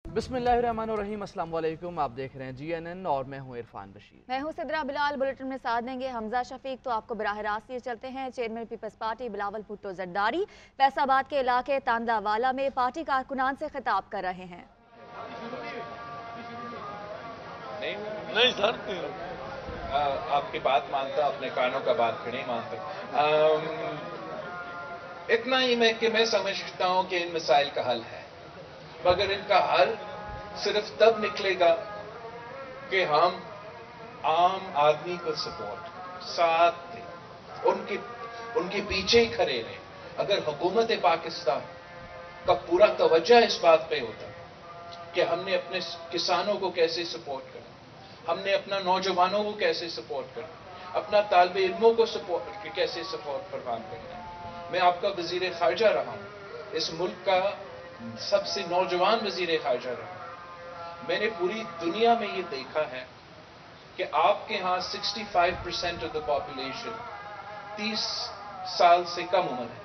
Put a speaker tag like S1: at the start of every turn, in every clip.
S1: बिस्मिल्लाहिर्रहमानिर्रहीम, अस्सलाम वालेकुम। आप देख रहे हैं GNN और मैं हूं इरफान बशीर।
S2: मैं हूं सिद्रा बिलाल। बुलेटिन में साथ देंगे हमजा शफीक। तो आपको बराह रास्त ये चलते हैं। Chairman peoples party Bilawal Bhutto Zardari Faisalabad के इलाके तांदावाला में पार्टी कारकुनान से खिताब कर रहे हैं।
S3: नहीं सर, आपकी बात मानता, अपने कानों का बात नहीं मानता। इतना ही मैं समझता हूं कि इन मसाइल का हल है, मगर इनका हल सिर्फ तब निकलेगा कि हम आम आदमी को सपोर्ट साथ दें, उनके पीछे ही खड़े रहें। अगर हुकूमत पाकिस्तान का पूरा तवज्जो इस बात पे होता कि हमने अपने किसानों को कैसे सपोर्ट करना, हमने अपना नौजवानों को कैसे सपोर्ट करना, अपना तालिब इल्मों को कैसे सपोर्ट फरहम करना। मैं आपका वजीर खारजा रहा हूं, इस मुल्क का सबसे नौजवान वजीर खारजा रहा। मैंने पूरी दुनिया में ये देखा है कि आपके यहां 65% ऑफ द पॉपुलेशन 30 साल से कम उम्र है,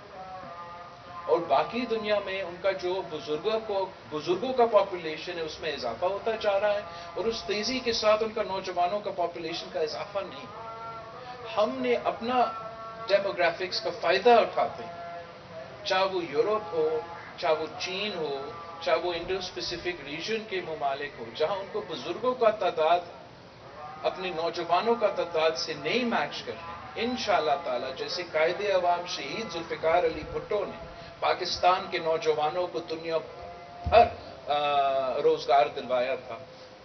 S3: और बाकी दुनिया में उनका जो बुजुर्गों का पॉपुलेशन है उसमें इजाफा होता जा रहा है, और उस तेजी के साथ उनका नौजवानों का पॉपुलेशन का इजाफा नहीं। हमने अपना डेमोग्राफिक्स का फायदा उठाते हैं, चाहे वो यूरोप हो, चाहे वो चीन हो, चाहे वो इंडो पैसिफिक रीजन के ममालिक हो, जहां उनको बुजुर्गों का तादाद अपने नौजवानों का तादाद से नहीं मैच कर रहे। इंशाअल्लाह ताला जैसे कायदे अवाम शहीद जुल्फिकार अली भुट्टो ने पाकिस्तान के नौजवानों को दुनिया भर रोजगार दिलवाया था,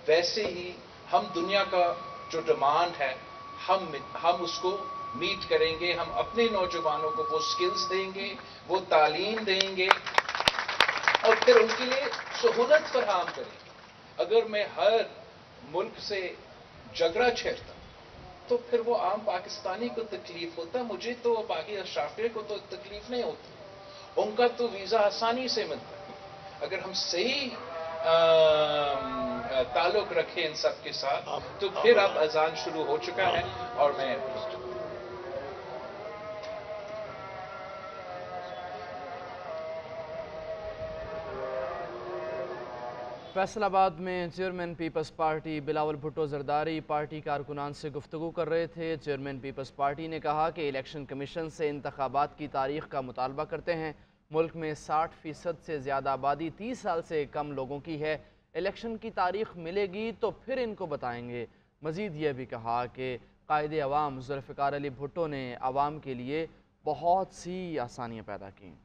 S3: वैसे ही हम दुनिया का जो डिमांड है हम उसको मीट करेंगे। हम अपने नौजवानों को वो स्किल्स देंगे, वो तालीम देंगे, और फिर उनके लिए सहूलत फराहम करेंगे। अगर मैं हर मुल्क से झगड़ा छेड़ता तो फिर वो आम पाकिस्तानी को तकलीफ होता, मुझे तो बाकी अशराफिया को तो तकलीफ नहीं होती। उनका तो वीजा आसानी से मिलता है। अगर हम सही ताल्लुक रखें इन सब के साथ, तो फिर अब अजान शुरू हो चुका है और मैं
S1: फैसलाबाद में chairman peoples party Bilawal Bhutto Zardari party कारकुनान से गुफ्तगू कर रहे थे। चेयरमैन पीपल्स पार्टी ने कहा कि इलेक्शन कमीशन से इंतखाबात की तारीख का मुतालबा करते हैं। मुल्क में 60% से ज़्यादा आबादी 30 साल से कम लोगों की है। इलेक्शन की तारीख मिलेगी तो फिर इनको बताएंगे। मज़ीद ये भी कहा कि कायदे अवाम जुल्फ़िकार अली भुट्टो ने आवाम के लिए बहुत सी आसानियाँ पैदा की।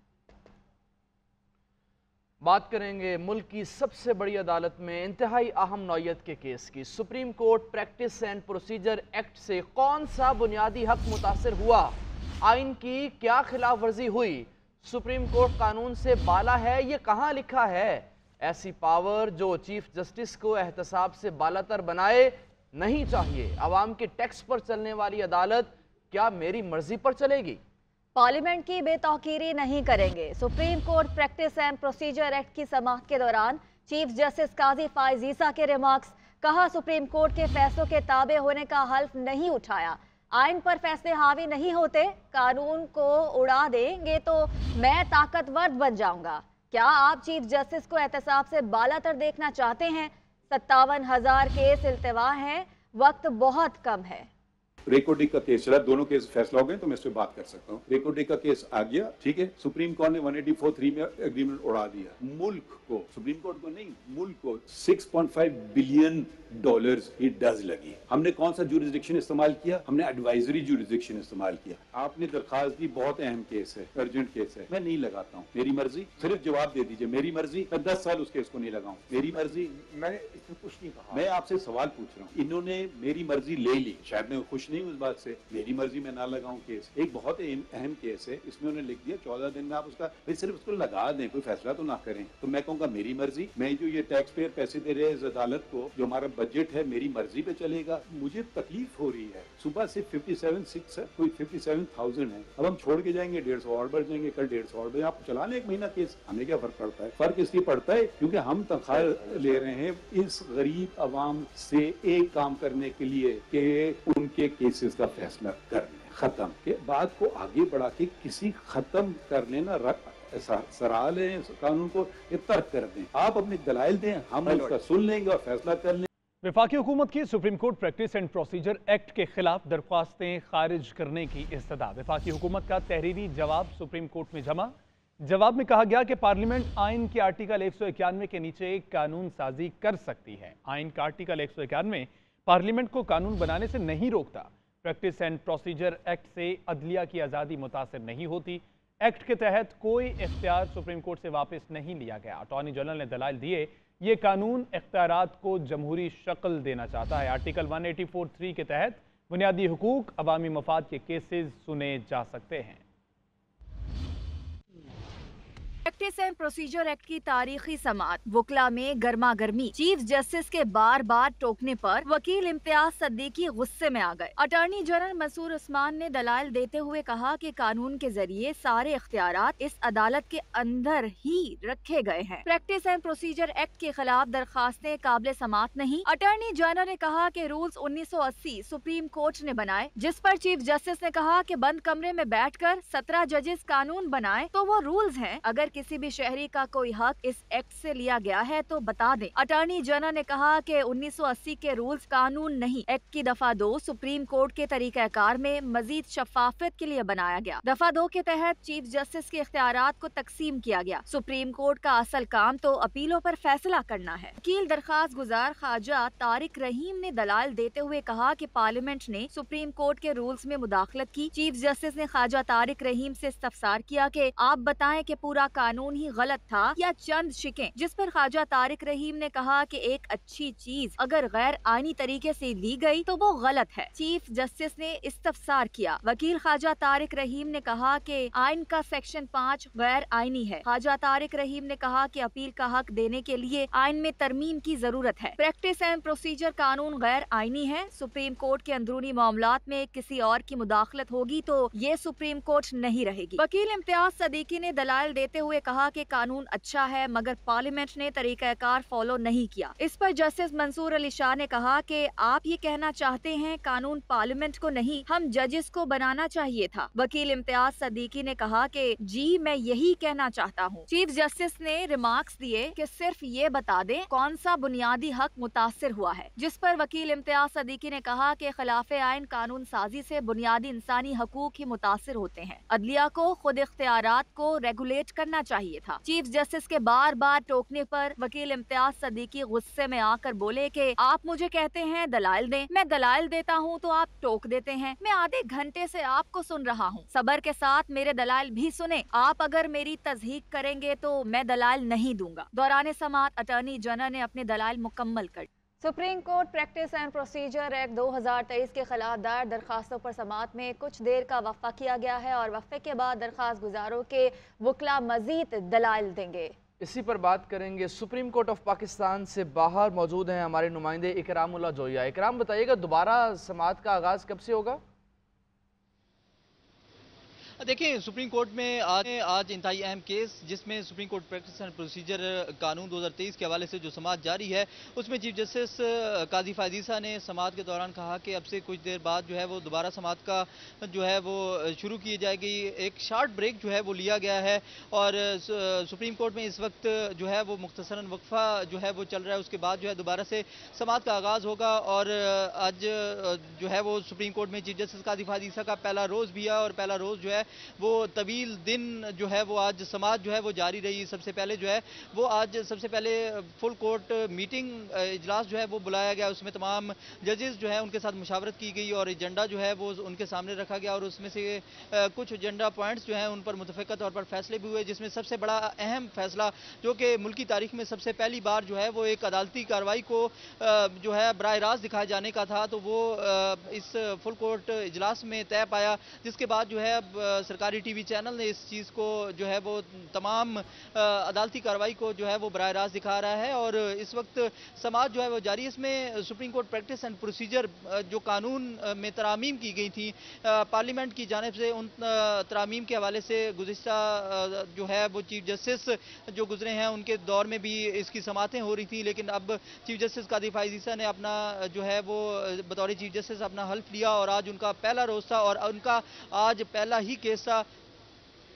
S1: बात करेंगे मुल्क की सबसे बड़ी अदालत में इंतहाई अहम नौयत के केस की। Supreme court practice and procedure act से कौन सा बुनियादी हक मुतासर हुआ, आइन की क्या खिलाफ वर्जी हुई, सुप्रीम कोर्ट कानून से बाला है, ये कहाँ लिखा है। ऐसी पावर जो चीफ जस्टिस को एहतसाब से बालातर बनाए नहीं चाहिए। अवाम के टैक्स पर चलने वाली अदालत क्या मेरी मर्जी पर चलेगी।
S2: पार्लियामेंट की बेतौकीरी नहीं करेंगे। Supreme court practice and procedure act की समाअत के दौरान चीफ जस्टिस काजी फाइज ईसा के रिमार्क्स। कहा, सुप्रीम कोर्ट के फैसलों के ताबे होने का हल्फ नहीं उठाया। आइन पर फैसले हावी नहीं होते, कानून को उड़ा देंगे तो मैं ताकतवर बन जाऊंगा। क्या आप चीफ जस्टिस को एहतसाब से बालातर देखना चाहते हैं। 57,000 केस इल्तवा हैं, वक्त बहुत कम है।
S4: रेकोडी का केस चला, दोनों केस फैसला हो गए तो मैं इस पे बात कर सकता हूँ। रेकोडी का केस आ गया, ठीक है, सुप्रीम कोर्ट ने 184(3) में एग्रीमेंट उड़ा दिया। मुल्क को, सुप्रीम कोर्ट को नहीं, मुल्क को $6.5 बिलियन की डज लगी। हमने कौन सा जुरिस्डिक्शन इस्तेमाल किया, हमने एडवाइजरी जुरिस्डिक्शन इस्तेमाल किया। आपने दरखास्त दी, बहुत अहम केस है, अर्जेंट केस है, मैं नहीं लगाता हूँ, मेरी मर्जी। सिर्फ जवाब दे दीजिए मेरी मर्जी, मैं 10 साल उस केस को नहीं लगाऊं, मेरी मर्जी। मैंने इसमें कुछ नहीं कहा, मैं आपसे सवाल पूछ रहा हूँ। इन्होंने मेरी मर्जी ले ली, शायद मैं खुश नहीं उस बात से, मेरी मर्जी मैं ना लगाऊं केस। एक बहुत अहम केस है, इसमें उन्होंने लिख दिया 14 दिन में आप उसका, भाई सिर्फ उसको लगा दें, कोई फैसला तो ना करें। तो मैं कहूँगा मेरी मर्जी, मैं जो ये टैक्स पेयर पैसे दे रहे हैं इस अदालत को, जो हमारा बजट है, मेरी मर्जी पे चलेगा। मुझे तकलीफ हो रही है, सुबह से 57,600 है, कोई 57,000 है, अब हम छोड़ के जाएंगे, 150 और बढ़ जाएंगे, कल 150 और बढ़, आप चला लें 1 महीना केस, हमें क्या फर्क पड़ता है। फर्क इसलिए पड़ता है क्योंकि हम तनख्वाह ले रहे हैं इस गरीब आवाम से एक काम करने के लिए कि उनके केसेस का फैसला करने, खत्म के बात को आगे बढ़ा के किसी खत्म करने ना सराह लें इस कानून को, ये तर्क कर दें। आप अपने दलाइल दें, हम उसका सुन लेंगे और फैसला कर लेंगे।
S5: वफाकी हुकूमत की supreme court practice and procedure act के खिलाफ दरख्वास्तें खारिज करने की इस्तदा। वफाकी हुकूमत का तहरीरी जवाब सुप्रीम कोर्ट में जमा। जवाब में कहा गया कि पार्लियामेंट आइन के आर्टिकल 191 के नीचे कानून साजी कर सकती है। आइन का आर्टिकल 191 पार्लियामेंट को कानून बनाने से नहीं रोकता। प्रैक्टिस एंड प्रोसीजर एक्ट से अदलिया की आज़ादी मुतासर नहीं होती। एक्ट के तहत कोई इख्तियार सुप्रीम कोर्ट से वापस नहीं लिया गया। अटॉर्नी जनरल ने दलाइल दिए, ये कानून इख्तियारात को जमहूरी शक्ल देना चाहता है। आर्टिकल 184(3) के तहत बुनियादी हुकूक, अवामी मफाद के केसेस सुने जा सकते हैं।
S2: प्रैक्टिस एंड प्रोसीजर एक्ट की तारीखी समाअत वकला में गर्मा गर्मी। चीफ जस्टिस के बार बार टोकने पर वकील इम्तियाज सद्दीकी गुस्से में आ गए। अटॉर्नी जनरल मंसूर उस्मान ने दलाइल देते हुए कहा कि कानून के जरिए सारे इख्तियारात इस अदालत के अंदर ही रखे गए हैं। प्रैक्टिस एंड प्रोसीजर एक्ट के खिलाफ दरखास्तें काबिल समाअत नहीं। अटॉर्नी जनरल ने कहा कि रूल्स 1980 सुप्रीम कोर्ट ने बनाए, जिस पर चीफ जस्टिस ने कहा कि बंद कमरे में बैठकर 17 जजेस कानून बनाए तो वो रूल्स हैं। अगर किसी भी शहरी का कोई हक इस एक्ट से लिया गया है तो बता दें। अटॉर्नी जनरल ने कहा कि 1980 के रूल्स कानून नहीं। एक्ट की दफा 2 सुप्रीम कोर्ट के तरीकाकार में मजीद शफाफियत के लिए बनाया गया। दफा 2 के तहत चीफ जस्टिस के इख्तियारात को तकसीम किया गया। सुप्रीम कोर्ट का असल काम तो अपीलों पर फैसला करना है। वकील दरखास्त गुजार ख्वाजा तारिक रहीम ने दलाल देते हुए कहा कि पार्लियामेंट ने सुप्रीम कोर्ट के रूल्स में मुदाखलत की। चीफ जस्टिस ने ख्वाजा तारिक रहीम से इस्तफसार किया कि आप बताएं कि पूरा कानून ही गलत था या चंद शिकें, जिस पर ख्वाजा तारिक रहीम ने कहा कि एक अच्छी चीज अगर गैर आईनी तरीके से ली गई तो वो गलत है। चीफ जस्टिस ने इस्तफसार किया। वकील ख्वाजा तारिक रहीम ने कहा कि आइन का सेक्शन 5 गैर आईनी है। ख्वाजा तारिक रहीम ने कहा कि अपील का हक देने के लिए आइन में तरमीम की जरूरत है। प्रैक्टिस एंड प्रोसीजर कानून गैर आईनी है। सुप्रीम कोर्ट के अंदरूनी मामलात में किसी और की मुदाखलत होगी तो ये सुप्रीम कोर्ट नहीं रहेगी। वकील इम्तियाज सद्दीकी ने दलाइल देते हुए कहा कि कानून अच्छा है मगर पार्लियामेंट ने तरीकाकार फॉलो नहीं किया। इस पर जस्टिस मंसूर अली शाह ने कहा कि आप ये कहना चाहते हैं कानून पार्लियामेंट को नहीं, हम जजेस को बनाना चाहिए था। वकील इम्तियाज सद्दीकी ने कहा कि जी मैं यही कहना चाहता हूँ। चीफ जस्टिस ने रिमार्क्स दिए कि सिर्फ ये बता दें कौन सा बुनियादी हक मुतासिर हुआ है, जिस पर वकील इम्तियाज सद्दीकी ने कहा कि खिलाफे आइन कानून साजी से बुनियादी इंसानी हकूक ही मुतासिर होते हैं। अदलिया को खुद इख्तियारात को रेगुलेट करना चाहिए था। चीफ जस्टिस के बार बार टोकने पर वकील इम्तियाज सद्दीकी गुस्से में आकर बोले कि आप मुझे कहते हैं दलाइल दें, मैं दलाइल देता हूं तो आप टोक देते हैं। मैं आधे घंटे से आपको सुन रहा हूं, सब्र के साथ मेरे दलाइल भी सुने। आप अगर मेरी तस्दीक करेंगे तो मैं दलाइल नहीं दूंगा। दौरान समाअत अटॉर्नी जनरल ने अपने दलाइल मुकम्मल कर। Supreme court practice and procedure act 2023 के खिलाफ दायर दरखास्तों पर समाअत में कुछ देर का वक्फा किया गया है और वक्फे के बाद दरखास्त गुजारों के वकला मजीद दलाइल देंगे।
S1: इसी पर बात करेंगे। सुप्रीम कोर्ट ऑफ पाकिस्तान से बाहर मौजूद हैं हमारे नुमाइंदे इकरामुल्लाह जोया। इकराम, बताइएगा दोबारा समाअत का आगाज़ कब से होगा?
S6: देखिए, सुप्रीम कोर्ट में आज इंतहाई अहम केस जिसमें supreme court practice and procedure कानून 2023 के हवाले से जो समाअत जारी है उसमें चीफ जस्टिस काजी फायद ईसा ने समाअत के दौरान कहा कि अब से कुछ देर बाद जो है वो दोबारा समाअत का जो है वो शुरू की जाएगी। एक शार्ट ब्रेक जो है वो लिया गया है और सुप्रीम कोर्ट में इस वक्त जो है वो मुख्तसरन वक्फा जो है वो चल रहा है। उसके बाद जो है दोबारा से समाअत का आगाज़ होगा और आज जो है वो सुप्रीम कोर्ट में चीफ जस्टिस काजी फायद ईसा का पहला रोज़ भी है और पहला रोज़ जो है वो तवील दिन जो है वो आज समाअत जो है वो जारी रही। सबसे पहले जो है वो आज सबसे पहले फुल कोर्ट मीटिंग इजलास जो है वो बुलाया गया। उसमें तमाम जजेस जो है उनके साथ मुशावरत की गई और एजेंडा जो है वो उनके सामने रखा गया और उसमें से कुछ एजेंडा पॉइंट्स जो हैं उन पर मुतफ़िक़ा तौर पर फैसले भी हुए, जिसमें सबसे बड़ा अहम फैसला जो कि मुल्की तारीख में सबसे पहली बार जो है वो एक अदालती कार्रवाई को जो है बराह रास्त दिखाए जाने का था, तो वो इस फुल कोर्ट इजलास में तय पाया। जिसके बाद जो है अब सरकारी टीवी चैनल ने इस चीज़ को जो है वो तमाम अदालती कार्रवाई को जो है वो बराह रास्त दिखा रहा है और इस वक्त समाअत जो है वो जारी है। इसमें supreme court practice and procedure जो कानून में तरामीम की गई थी पार्लियामेंट की जानिब से, उन तरामीम के हवाले से गुज़िश्ता जो है वो चीफ जस्टिस जो गुजरे हैं उनके दौर में भी इसकी समाअतें हो रही थी, लेकिन अब चीफ जस्टिस काजी फायद ईसा ने अपना जो है वो बतौर चीफ जस्टिस अपना हल्फ लिया और आज उनका पहला रोज़ था और उनका आज पहला ही केस था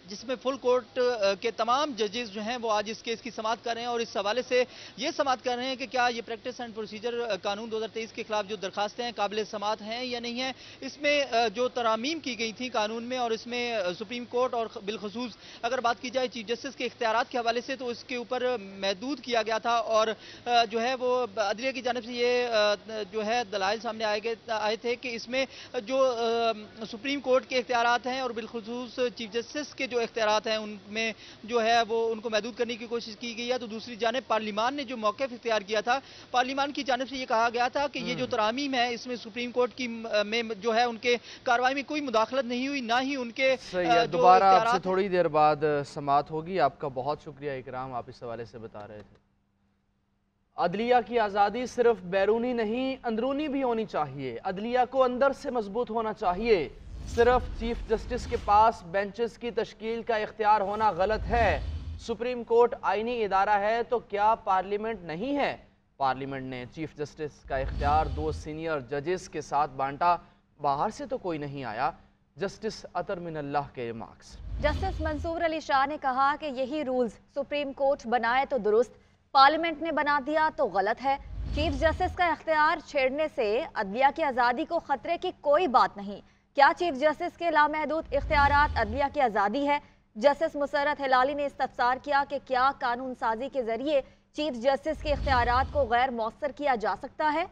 S6: जिसमें फुल कोर्ट के तमाम जजेस जो हैं वो आज इस केस की समाअत कर रहे हैं और इस हवाले से ये समाअत कर रहे हैं कि क्या ये प्रैक्टिस एंड प्रोसीजर कानून 2023 के खिलाफ जो दरखास्तें हैं काबिल समाअत हैं या नहीं है। इसमें जो तरामीम की गई थी कानून में और इसमें सुप्रीम कोर्ट और बिलखसूस अगर बात की जाए चीफ जस्टिस के इख्तियारात के हवाले से तो इसके ऊपर महदूद किया गया था और जो है वो अदलिया की जानिब से ये जो है दलाइल सामने आए थे कि इसमें जो सुप्रीम कोर्ट के इख्तियारात हैं और बिलखसूस चीफ जस्टिस के जो इख्तियारात हैं उनमें जो है वो उनको महदूद करने की कोशिश की गई है। तो दूसरी जानिब पार्लिमान ने जो मौक़िफ़ इख्तियार किया था, पार्लिमान की जानिब से ये कहा गया था कि ये जो तरामीम है इसमें सुप्रीम कोर्ट की में जो है उनके कार्रवाई में कोई मुदाखलत नहीं हुई, ना ही उनके
S1: दोबारा आपसे थोड़ी देर बाद समाअत होगी। आपका बहुत शुक्रिया इकराम, आप इस हवाले से बता रहे थे। अदलिया की आज़ादी सिर्फ बैरूनी नहीं अंदरूनी भी होनी चाहिए। अदलिया को अंदर से मजबूत होना चाहिए। सिर्फ चीफ जस्टिस के पास बेंचेस की तश्कील का इख्तियार होना गलत है। सुप्रीम कोर्ट आईनी इदारा है तो क्या पार्लियामेंट नहीं है? पार्लियामेंट ने चीफ जस्टिस का इख्तियार 2 सीनियर जजेस के साथ बांटा, बाहर से तो कोई नहीं आया। जस्टिस अतर मिनल्लाह के रिमार्क्स।
S2: जस्टिस मंसूर अली शाह ने कहा कि यही रूल्स सुप्रीम कोर्ट बनाए तो दुरुस्त, पार्लियामेंट ने बना दिया तो गलत है। चीफ जस्टिस का इख्तियार छेड़ने से अदलिया की आज़ादी को खतरे की कोई बात नहीं। क्या चीफ जस्टिस के लामहदूद इख्तियारात अदलिया की आज़ादी है? जस्टिस मुसर्रत हिलाली ने इस्तफसार किया कि क्या कानून साजी के जरिए चीफ जस्टिस के इख्तियारात को गैर मौसर किया जा सकता है?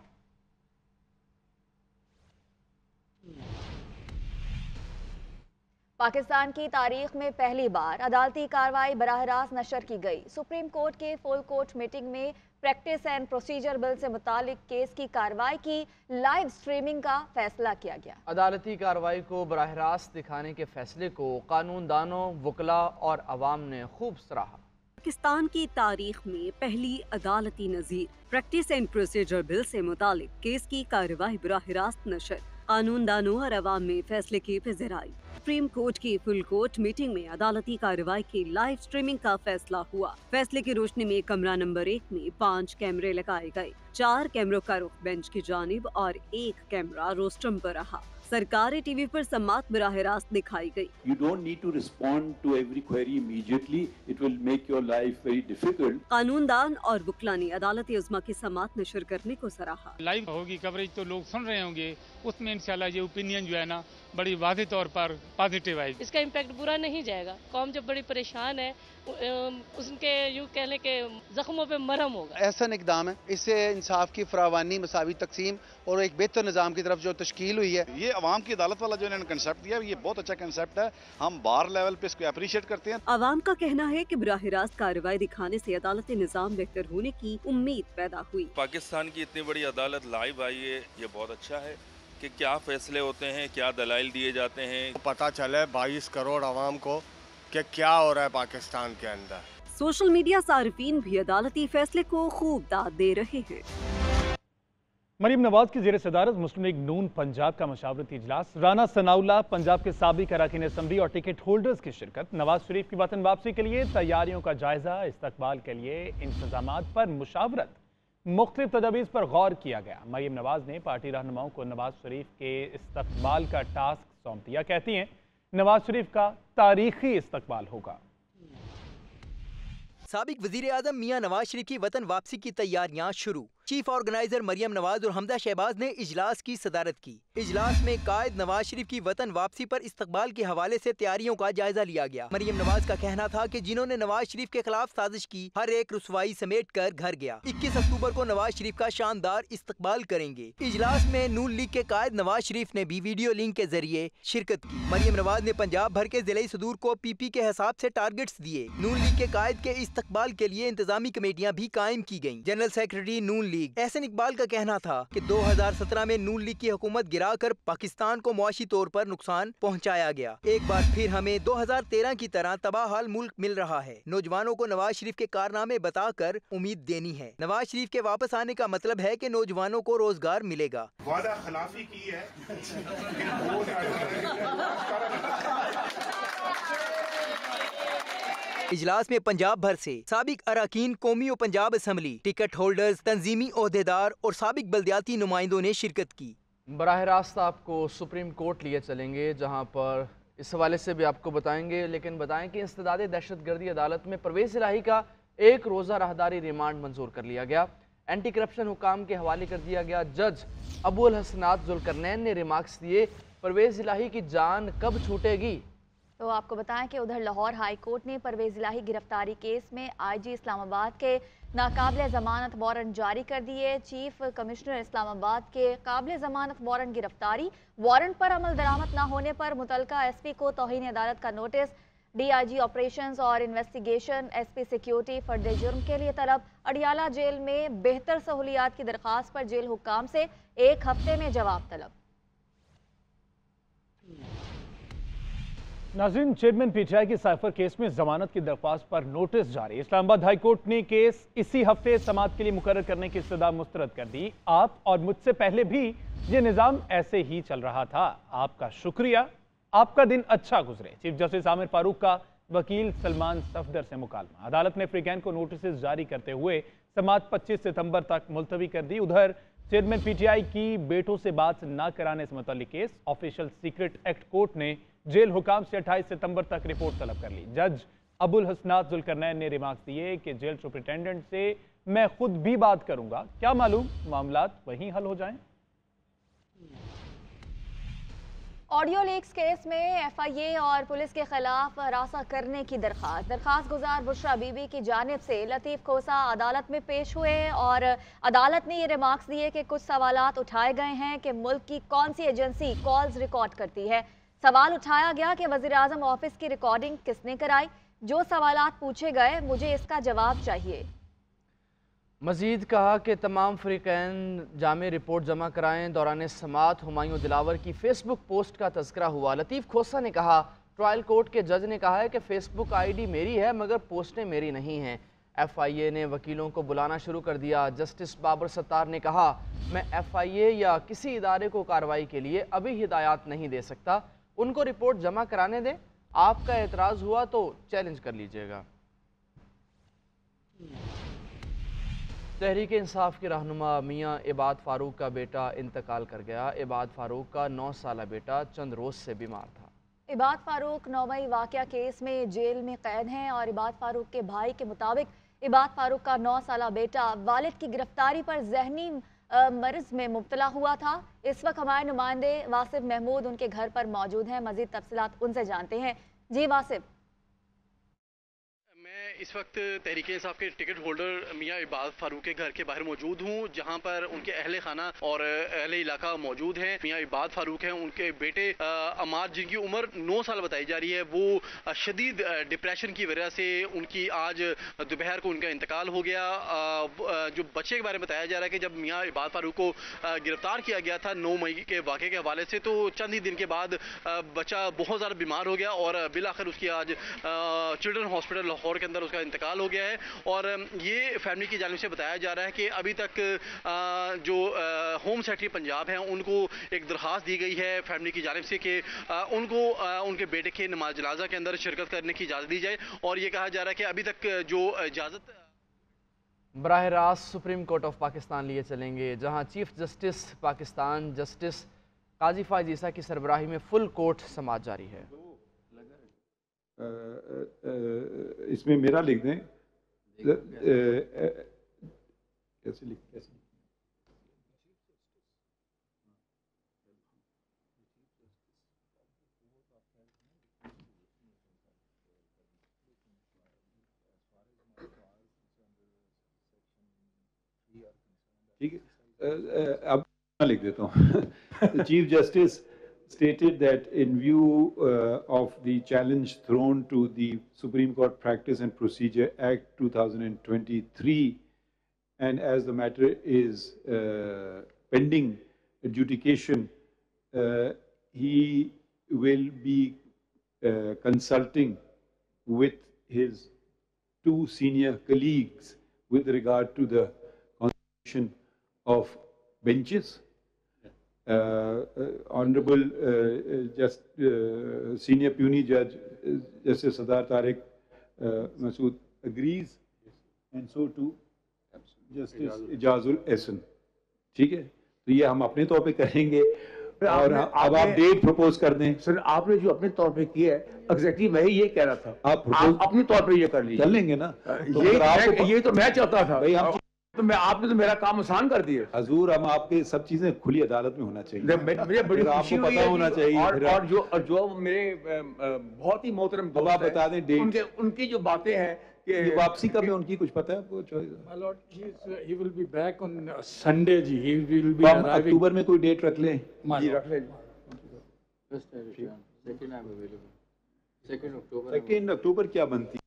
S2: पाकिस्तान की तारीख में पहली बार अदालती कार्रवाई बराह रास्त नशर की गई। सुप्रीम कोर्ट के फुल कोर्ट मीटिंग में प्रैक्टिस एंड प्रोसीजर बिल से मुतालिक केस की कार्रवाई की लाइव स्ट्रीमिंग का फैसला किया गया।
S1: अदालती कार्रवाई को बराह रास्त दिखाने के फैसले को कानूनदानों, वकला और अवाम ने खूब सराहा।
S7: पाकिस्तान की तारीख में पहली अदालती नज़ीर प्रैक्टिस एंड प्रोसीजर बिल से मुतालिक केस की कार्रवाई बराह रास्त नशर, कानूनदानों और अवाम में फैसले की फिज़र आई। सुप्रीम कोर्ट की फुल कोर्ट मीटिंग में अदालती कार्रवाई की लाइव स्ट्रीमिंग का फैसला हुआ। फैसले की रोशनी में कमरा नंबर 1 में 5 कैमरे लगाए गए। 4 कैमरों का रुख बेंच की जानिब और 1 कैमरा रोस्ट्रम पर रहा। सरकारी टीवी पर समाअत बराह रास्त दिखाई गई।
S4: You don't need to respond to every query immediately. It will make your life very difficult.
S7: कानूनदान और वकला ने अदालती उज़्मा की समाअत नशर करने को सराहा।
S8: लाइव होगी कवरेज तो लोग सुन रहे होंगे, उसमें इंशाल्लाह ये ओपिनियन जो है ना बड़ी वाज़ेह तौर पर पॉजिटिव है।
S9: इसका इम्पैक्ट बुरा नहीं जाएगा। कौम जब बड़ी परेशान है उनके यूँ कहने के जख्मों पे मरहम होगा।
S10: एहसन इकदाम है, इससे इंसाफ की फरावानी, मसावी तकसीम और एक बेहतर निज़ाम की तरफ जो तश्कील हुई है।
S11: ये अवाम की अदालत वाला जो इन्होंने कंसेप्ट दिया ये बहुत अच्छा कंसेप्ट है। हम बार लेवल पे इसको अप्रिशिएट करते हैं।
S7: अवाम का कहना है कि बराह रास्त कार्रवाई दिखाने से अदालती निज़ाम बेहतर होने की उम्मीद पैदा हुई।
S12: पाकिस्तान की इतनी बड़ी अदालत लाइव आई है, ये बहुत अच्छा है कि क्या फैसले होते हैं, क्या दलाइल दिए जाते हैं।
S13: पता चले 22 करोड़ अवाम को कि क्या हो रहा है पाकिस्तान के अंदर।
S7: सोशल मीडिया सारिफीन भी अदालती फैसले को खूब दाद दे रहे हैं।
S5: मरीम नवाज की ज़ेर सदारत मुस्लिम लीग नून पंजाब का मशावरती इजलास। राना सनाउल्लाह, पंजाब के साबिक अरकान असम्बली और टिकट होल्डर्स की शिरकत। नवाज शरीफ की वतन वापसी के लिए तैयारियों का जायजा, इस्तकबाल के लिए इंतजामात पर मुशावरत, मुख्तलिफ तजावीज़ पर गौर किया गया। मरीम नवाज ने पार्टी रहनुमाओं को नवाज शरीफ के इस्तकबाल का टास्क सौंप दिया। कहती हैं नवाज शरीफ का तारीखी इस्तकबाल होगा।
S14: साबिक वजीर आज़म मियां नवाज शरीफ की वतन वापसी की तैयारियां शुरू। चीफ ऑर्गेनाइजर मरियम नवाज और हमदा शहबाज ने इजलास की सदारत की। इजलास में कायद नवाज शरीफ की वतन वापसी पर इस्तकबाल के हवाले से तैयारियों का जायजा लिया गया। मरियम नवाज का कहना था कि जिन्होंने नवाज शरीफ के खिलाफ साजिश की, हर एक रुसवाई समेट कर घर गया। 21 अक्टूबर को नवाज शरीफ का शानदार इस्तकबाल करेंगे। इजलास में नून लीग के कायद नवाज शरीफ ने भी वीडियो लिंक के जरिए शिरकत की। मरियम नवाज ने पंजाब भर के जिले सदूर को PP के हिसाब से टारगेट्स दिए। नून लीग के कायद के इस्तकबाल के लिए इंतजामी कमेटियां भी कायम की गयी। जनरल सेक्रेटरी नून लीग एहसन इकबाल का कहना था कि 2017 में नून लीग की हुकूमत गिराकर पाकिस्तान को मुआशी तौर पर नुकसान पहुंचाया गया। एक बार फिर हमें 2013 की तरह तबाहाल मुल्क मिल रहा है। नौजवानों को नवाज शरीफ के कारनामे बताकर उम्मीद देनी है। नवाज शरीफ के वापस आने का मतलब है कि नौजवानों को रोजगार मिलेगा।
S15: वादा खिलाफी की है।
S14: इजलास में पंजाब भर से साबिक अरकान कौमी और पंजाब असम्बली, टिकट होल्डर्स, तंजीमी ओहदेदार और साबिक बल्दियाती नुमाइंदों ने शिरकत की।
S1: बराह रास्त आपको सुप्रीम कोर्ट लिए चलेंगे, जहां पर اس حوالے سے بھی آپ کو بتائیں گے، لیکن بتائیں کہ انسداد دہشت گردی عدالت میں پرویز الہی کا ایک روزہ راہداری ریمانڈ منظور کر لیا گیا۔ اینٹی کرپشن حکام کے حوالے کر دیا گیا۔ جج ابو الحسنات ذوالقرنین نے ریمارکس دیے، پرویز الہی کی جان کب چھوٹے گی؟
S2: تو آپ کو بتائیں کہ ادھر لاہور ہائی کورٹ نے پرویز الہی گرفتاری کیس میں آئی جی اسلام آباد کے ناقابل ضمانت وارنٹ جاری کر دیے۔ چیف کمشنر اسلام آباد کے قابل ضمانت وارنٹ گرفتاری، وارنٹ پر عمل درآمد نہ ہونے پر متعلقہ ایس پی کو توہین عدالت کا notice, D I G operations اور انویسٹیگیشن ایس پی سیکیورٹی فرد جرم کے لیے طلب۔ اڈیالہ جیل میں بہتر سہولیات کی درخواست پر جیل حکام سے 1 ہفتے میں جواب طلب۔
S5: ناظرین، چیئرمین پی ٹی آئی کے سائفر کیس میں ضمانت کی درخواست پر نوٹس جاری۔ اسلام آباد ہائی کورٹ نے کیس اسی ہفتے سماعت کے لیے مقرر کرنے کی استدعا مسترد کر دی۔ آپ اور مجھ سے پہلے بھی یہ نظام ایسے ہی چل رہا تھا۔ آپ کا شکریہ، آپ کا دن اچھا گزرے۔ چیف جسٹس عامر فاروق کا وکیل سلمان صفدر سے مکالمہ۔ عدالت نے فریقین کو نوٹسز جاری کرتے ہوئے سماعت 25 ستمبر تک ملتوی کر دی۔ ادھر چیئرمین پی ٹی آئی کی بیٹوں سے بات نہ کرانے سے متعلق case official secret act court نے جیل حکام سے 28 ستمبر تک رپورٹ طلب کر لی۔ جج ابو الحسنات ذوالقرنین نے ریمارکس دیے کہ جیل سپرنٹینڈنٹ سے میں خود بھی بات کروں گا، کیا معلوم معاملات وہیں حل ہو جائیں۔
S2: آڈیو لیکس کیس میں ایف آئی اے اور پولیس کے خلاف ہراساں کرنے کی درخواست گزار بشرا بی بی کی جانب سے لطیف کھوسا عدالت میں پیش ہوئے اور عدالت نے یہ ریمارکس دیے کہ کچھ سوالات اٹھائے گئے ہیں کہ ملک کی کون سی ایجنسی کالز ریکارڈ کرتی ہے۔ سوال اٹھایا گیا کہ وزیراعظم آفس کی ریکارڈنگ کس نے کرائی؟ جو سوالات پوچھے گئے مجھے اس کا جواب چاہیے۔
S1: مزید کہا کہ تمام فریقین جامع رپورٹ جمع کرائیں۔ دوران سماعت ہمایوں دلاور کی فیس بک پوسٹ کا تذکرہ ہوا۔ لطیف کھوسا نے کہا ٹرائل کورٹ کے جج نے کہا ہے کہ فیس بک آئی ڈی میری ہے مگر پوسٹیں میری نہیں ہیں۔ ایف آئی اے نے وکیلوں کو بلانا شروع کر دیا۔ جسٹس بابر ستار نے کہا میں ایف آئی اے یا کسی ادارے کو کارروائی کے لیے ابھی ہدایات نہیں دے سکتا، ان کو رپورٹ جمع کرانے دیں، آپ کا اعتراض ہوا تو چیلنج کر لیجئے گا۔ تحریک انصاف کے رہنما میاں عباد فاروق کا بیٹا انتقال کر گیا۔ عباد فاروق کا 9 سالہ بیٹا چند روز سے بیمار تھا۔
S2: عباد فاروق 9 واقعہ کیس میں جیل میں قید ہیں اور عباد فاروق کے بھائی کے مطابق عباد فاروق کا 9 سالہ بیٹا والد کی گرفتاری پر ذہنی مرض میں مبتلا ہوا تھا۔ اس وقت ہمارے نمائندے واصف محمود ان کے گھر پر موجود ہیں، مزید تفصیلات ان سے جانتے ہیں۔ جی واصف۔
S15: میں اس وقت تحریک انصاف کے ٹکٹ ہولڈر میاں عباد فاروق کے گھر کے باہر موجود ہوں، جہاں پر ان کے اہل خانہ اور اہل علاقہ موجود ہیں۔ میاں عباد فاروق ہیں، ان کے بیٹے عماد جن کی عمر 9 سال بتائی جا رہی ہے، وہ شدید ڈپریشن کی وجہ سے ان کی آج دوپہر کو ان کا انتقال ہو گیا۔ جو بچے کے بارے میں بتایا جا رہا ہے کہ جب میاں عباد فاروق کو گرفتار کیا گیا تھا 9 مئی کے واقعے کے حوالے سے، تو چند ہی دن کے بعد بچہ بہت زیادہ بیمار ہو گیا اور بالآخر اس کی آج چلڈرن ہاسپٹل لاہور کے اندر اس کا انتقال ہو گیا ہے۔ اور یہ فیملی کی جانب سے بتایا جا رہا ہے کہ ابھی تک جو ہوم سیکرٹری پنجاب ہیں ان کو ایک درخواست دی گئی ہے فیملی کی جانب سے کہ ان کو ان کے بیٹے کے نماز جنازہ کے اندر شرکت کرنے کی اجازت دی جائے، اور یہ کہا جا رہا ہے کہ ابھی تک جو اجازت
S1: براہ راست سپریم کورٹ آف پاکستان لیے چلیں گے، جہاں چیف جسٹس پاکستان جسٹس قاضی فائز عیسیٰ کی سربراہی میں فل کورٹ سماعت جاری ہے۔
S4: اس میں میرا لکھ دیں، کیسے لکھ ٹھیک ہے، اب لکھ دیتا ہوں۔ Chief justice stated that in view of the challenge thrown to the Supreme Court Practice and Procedure Act 2023, and as the matter is pending adjudication, he will be consulting with his 2 senior colleagues with regard to the constitution of benches. Honorable Senior Puny Judge Justice Sardar Tariq Masood agrees, and so too Justice Ijazul Ehsan. ٹھیک ہے، تو یہ ہم اپنے طور پہ کریں گے، اور اب آپ ڈیٹ پروپوز کر دیں.
S16: سر آپ نے جو اپنے طور پہ کیا ہے ایگزیکٹلی میں یہ کہہ رہا تھا, آپ اپنے طور پہ یہ کر لیجیے.
S4: کر لیں گے نا,
S16: یہ تو میں چاہتا تھا. آپ نے تو میرا کام آسان کر دیا.
S4: حضور ہم آپ کے سب چیزیں کھلی عدالت میں ہونا چاہیے,
S16: مجھے بڑی خوشی ہوئی ہے
S4: ہونا چاہیے.
S16: اور جو میرے بہت ہی محترم دوست
S4: آپ بتا دیں ڈیٹ,
S16: ان کی جو باتیں ہیں کہ
S4: واپسی کا بھی ان کی کچھ پتہ ہے آپ کو؟
S17: My lord, he will be back on Sunday ji. He will be arriving.
S4: اکتوبر میں کوئی ڈیٹ رکھ لیں.
S16: جی رکھ لیں.
S4: 2 اکتوبر کیا بنتی ہے؟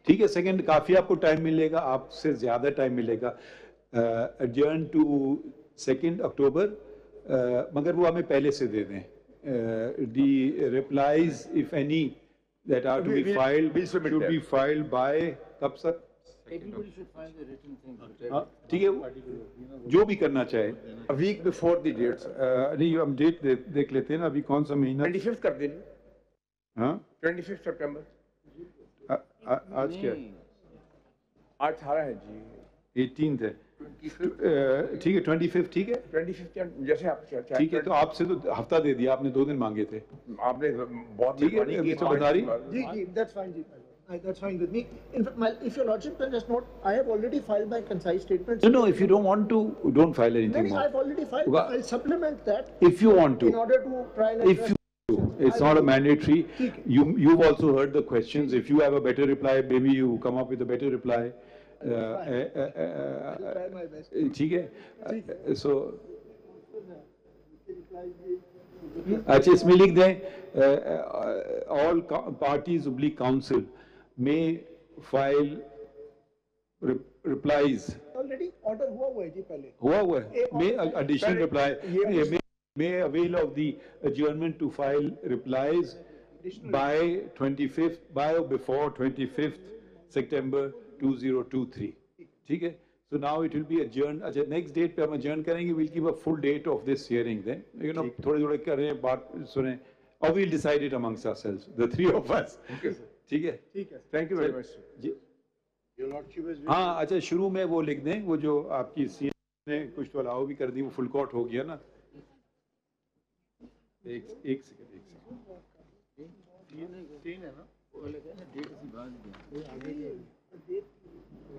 S4: ٹھیک ہے, 2 کافی آپ کو ٹائم ملے گا, آپ سے زیادہ ٹائم ملے گا. adjourn to 2 اکتوبر, مگر وہ ہمیں پہلے سے دے دیں. the replies if any that are to be filed should be filed by کب سر؟
S17: Everybody should find the written thing.
S4: ٹھیک ہے, جو بھی کرنا چاہے.
S16: A week before the dates.
S4: نہیں ہم ڈیٹ دیکھ لیتے ہیں نا, ابھی کون سا مہینہ.
S16: 25 کر دیں.
S4: ہاں
S16: 25 سپٹمبر.
S4: آج کیا؟
S16: آج 18 ہے جی.
S4: 18 ہے. ٹھیک ہے 25 ٹھیک ہے.
S16: 25 جیسے آپ چاہتے ہیں.
S4: ٹھیک ہے, تو آپ سے تو ہفتہ دے دیا آپ نے, 2 دن مانگے تھے
S16: آپ نے. بہت
S4: ٹھیک ہے مسٹر بھنڈاری.
S18: جی جی that's fine جی. That's fine with me. In fact, if your lordship can just note, I have already filed my concise statements.
S4: No, if you don't want to, don't file anything more.
S18: I've already filed. I'll supplement that.
S4: If you want to.
S18: In order to try and
S4: address. It's not a mandatory. You've also heard the questions. If you have a better reply, maybe you come up with a better reply.
S18: I'll try my best.
S4: ٹھیک ہے. So اچھا اس میں لکھ دیں all parties oblique council may file replies.
S18: Already order ہوا ہے جی پہلے.
S4: ہوا ہے. May additional reply. May avail of the adjournment to file replies by 25th, by or before 25th September 2023. ٹھیک ہے. So now it will be adjourned. اچھا next date پہ ہم adjourn کریں گے. We'll give a full date of this hearing then. You know تھوڑے کریں, بات سنیں, or we'll decide it amongst ourselves, the 3 of us.
S16: Okay sir.
S4: ٹھیک ہے.
S16: Thank you very much.
S4: جی ہاں اچھا شروع میں وہ لکھ دیں, وہ جو آپ کی سی نے کچھ تو الاؤ بھی کر دی, وہ فل کورٹ ہو گیا نا. ایک سیکنڈ.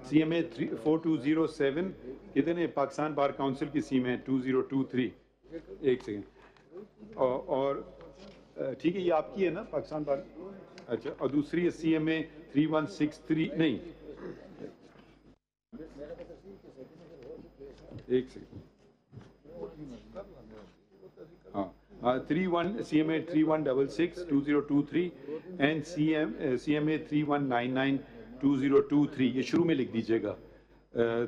S4: سی ایم اے 4207 کتنے پاکستان بار کاؤنسل کی سیم ہے 2023. ایک سیکنڈ. اور ٹھیک ہے, یہ آپ کی ہے نا پاکستان بار. اچھا, اور دوسری ہے سی ایم اے 3163. نہیں ایک سیکنڈ. ہاں CMA 3166 2023 and CMA 3199 2023. یہ شروع میں لکھ دیجیے گا.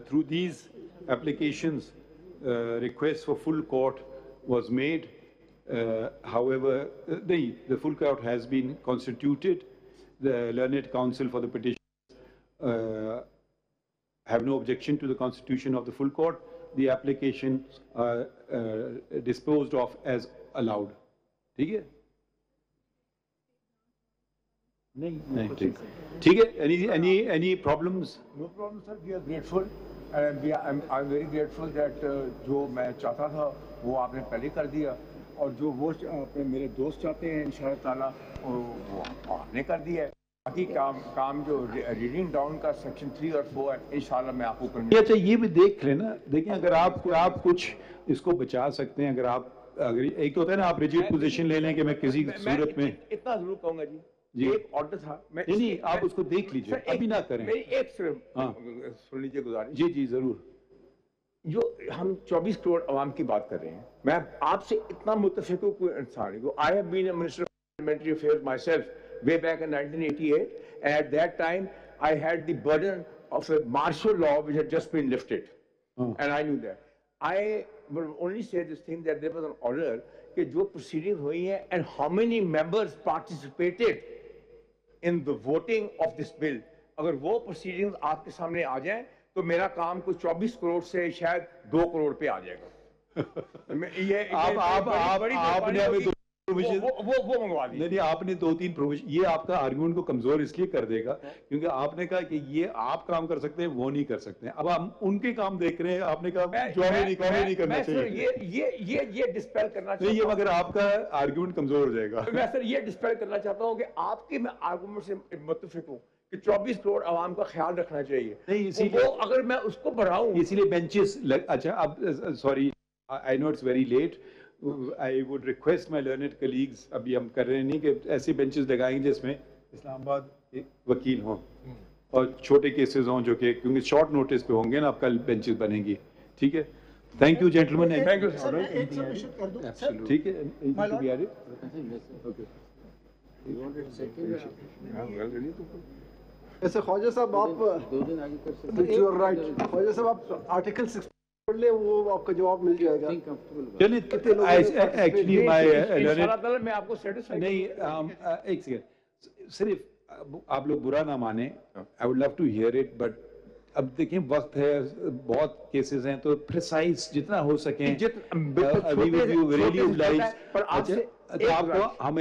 S4: Through these applications, request for full court was made. However, the full court has been constituted. The Learned Counsel for the petitions have no objection to the constitution of the full court. The applications are disposed of as allowed. ٹھیک ہے. نہیں ٹھیک ہے. Any problems?
S16: No problem sir. We are grateful and I'm very grateful that جو میں چاہتا تھا وہ آپ نے پہلے کر دیا, اور جو وہ اپنے میرے دوست چاہتے ہیں انشاءاللہ تعالیٰ وہ آپ نے کر دیا ہے. باقی کام جو ریڈنگ ڈاؤن کا سیکشن 3 اور 4 ہے انشاءاللہ میں آپ کو کرنے.
S4: اچھا یہ بھی دیکھ لیں نا. دیکھیں اگر آپ کچھ اس کو بچا سکتے ہیں, اگر ایک تو ہوتا ہے نا آپ ریجیڈ پوزیشن لے لیں کہ میں کسی صورت میں
S16: اتنا ضرور کہوں گا جی. ایک آرڈر تھا,
S4: نہیں آپ اس کو دیکھ لیجیے, ابھی نہ کریں.
S16: ایک صرف سن لیجیے گزارش.
S4: جی ضرور.
S16: جو ہم 24 کروڑ عوام کی بات کر رہے ہیں, میں آپ سے اتنا متفق ہوں کوئی انسان ہے. I have been a minister of parliamentary affairs myself way back in 1988, and at that time I had the burden of a martial law which had just been lifted, and I knew that. I will only say this thing that there was an order کہ جو proceedings ہوئی ہیں and how many members participated in the voting of this bill, اگر وہ proceedings آپ کے سامنے آ جائیں تو میرا کام کوئی 24 کروڑ سے شاید 2 کروڑ پہ آ جائے گا.
S4: آپ نے ہمیں
S16: वो मंगवा दिए।
S4: नहीं, आपने 2-3 प्रोविजन, ये आपका आर्गुमेंट को कमजोर इसलिए कर देगा क्योंकि आपने कहा कि ये आप काम कर सकते हैं, वो नहीं कर सकते हैं। अब हम उनके काम देख रहे हैं, आपने कहा जो हमें नहीं करना चाहिए।
S16: ये डिस्पेल करना
S4: नहीं, ये मगर आपका आर्गुमेंट कमजोर हो जाएगा।
S16: मैं सर ये डिस्पेल करना चाहता हूँ कि आपके मैं आर्गुमेंट से मुत्तफिक हूँ कि 24 करोड़ आवाम का ख्याल रखना चाहिए।
S4: नहीं, इसीलिए
S16: वो अगर मैं उसको बढ़ाऊं,
S4: इसीलिए बेंचेस अच्छा, अब sorry, I know it's very late, I would request my learned colleagues, अभी हम कर रहे नहीं कि ऐसे बेंचेस लगाएंगे जिसमें इस्लामाबाद एक वकील हों और छोटे केसेस हों जो कि क्योंकि शॉर्ट नोटिस पे होंगे ना, अब कल बेंचेस बनेंगी। ठीक है, thank you gentleman.
S16: Thank you
S4: sir. ठीक है,
S18: ऐसे ख्वाजा साहब आप ख्वाजा साहब आप आर्टिकल 6 पढ़ ले, वो आपका जवाब मिल जाएगा।
S4: एक्चुअली
S16: मैं आपको
S4: नहीं, एक सेकंड, सिर्फ आप लोग बुरा ना माने, I would love to hear it, but अब देखें वक्त है, बहुत केसेस हैं, तो प्रिसाइज जितना हो सके आपको हम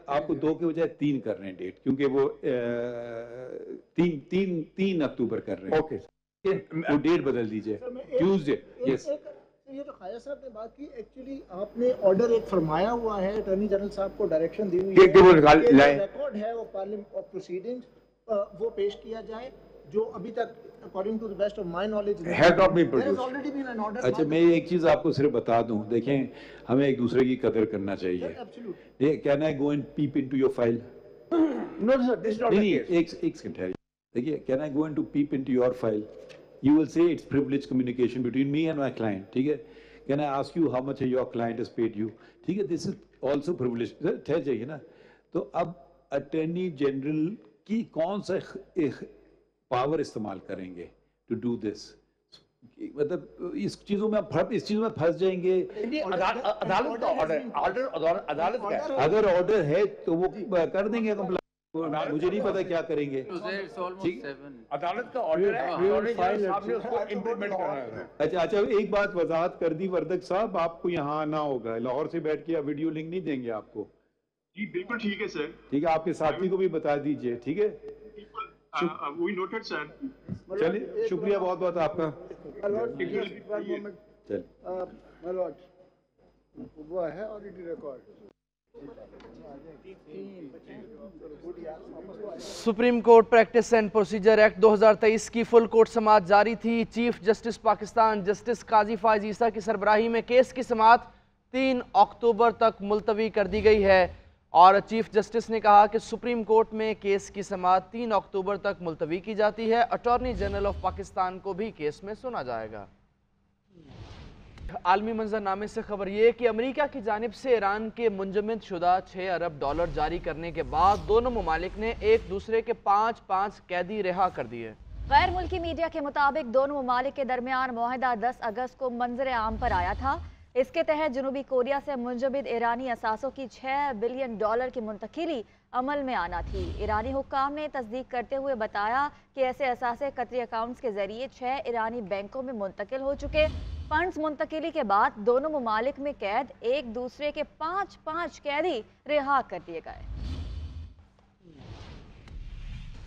S4: आपको 2 के बजाय 3 कर रहे हैं डेट, क्योंकि वो 3 अक्टूबर कर रहे हैं।
S16: ओके,
S4: वो डेट बदल दीजिए, ट्यूसडे। यस,
S18: ये जो ख्वाजा साहब ने बात की, एक्चुअली आपने ऑर्डर एक फरमाया हुआ है, अटॉर्नी जनरल साहब को डायरेक्शन दी हुई है, रिकॉर्ड है वो पार्लियामेंट ऑफ प्रोसीडिंग्स वो पेश किया जाए, जो अभी तक according to the best of my knowledge
S16: has not been
S18: produced. There has already been an order.
S4: अच्छा, मैं एक चीज आपको सिर्फ बता दूं, देखें हमें एक दूसरे की कदर करना चाहिए। Can I go and peep into your file?
S18: No sir, this is not the case.
S4: एक सेकंड है, देखिए, can I go and to peep into your file? You will say it's privileged communication between me and my client. ठीक है? Can I ask you how much your client has paid you? ठीक है? This is also privileged. ठहर जाइए ना। तो अब attorney general की कौन सा पावर इस्तेमाल करेंगे to do this? मतलब इस चीजों में फंस जाएंगे।
S16: अदालत का ऑर्डर, अदालत का
S4: अगर ऑर्डर है तो वो कर देंगे कंप्लेंट। मुझे नहीं पता क्या करेंगे।
S16: अदालत का ऑर्डर है, साहब ने उसको इम्प्लीमेंट करना है।
S4: अच्छा, एक बात वजाहत कर दी वर्दक साहब, आपको यहाँ आना होगा, लाहौर से बैठ के वीडियो लिंक नहीं देंगे आपको।
S19: जी बिल्कुल ठीक है सर।
S4: ठीक है, आपके साथी को भी बता दीजिए। ठीक है,
S19: वी नोटेड सर।
S4: चलिए, शुक्रिया बहुत बहुत आपका।
S18: वो है already record.
S1: Supreme court practice and procedure act 2023 की फुल कोर्ट समाअत जारी थी। चीफ जस्टिस पाकिस्तान जस्टिस काजी फायज ईसा की सरबराही में केस की समाअत 3 अक्टूबर तक मुलतवी कर दी गई है और चीफ जस्टिस ने कहा कि सुप्रीम कोर्ट में केस की समाअत 3 अक्टूबर तक मुलतवी की जाती है। अटॉर्नी जनरल ऑफ पाकिस्तान को भी केस में सुना जाएगा। आलमी मंजरनामे से खबर ये कि अमेरिका की जानिब से ईरान के मुंजमद शुदा $6 अरब जारी करने के बाद दोनों ममालिक ने एक दूसरे के 5 कैदी रिहा कर दिए।
S2: गैर मुल्की मीडिया के मुताबिक दोनों ममालिक के दरमियान मुआहदा 10 अगस्त को मंजर आम पर आया था। इसके तहत जनूबी कोरिया से मुंजमद ईरानी असासों की $6 बिलियन की मुंतकिली अमल में आना थी। ईरानी हुक्काम ने तस्दीक करते हुए बताया कि ऐसे असासे कतरी अकाउंट्स के जरिए 6 ईरानी बैंकों में मुंतकिल हो चुके। फंड्स मुंतकिली के बाद दोनों ममालिक में कैद एक दूसरे के 5 कैदी रिहा कर दिए गए।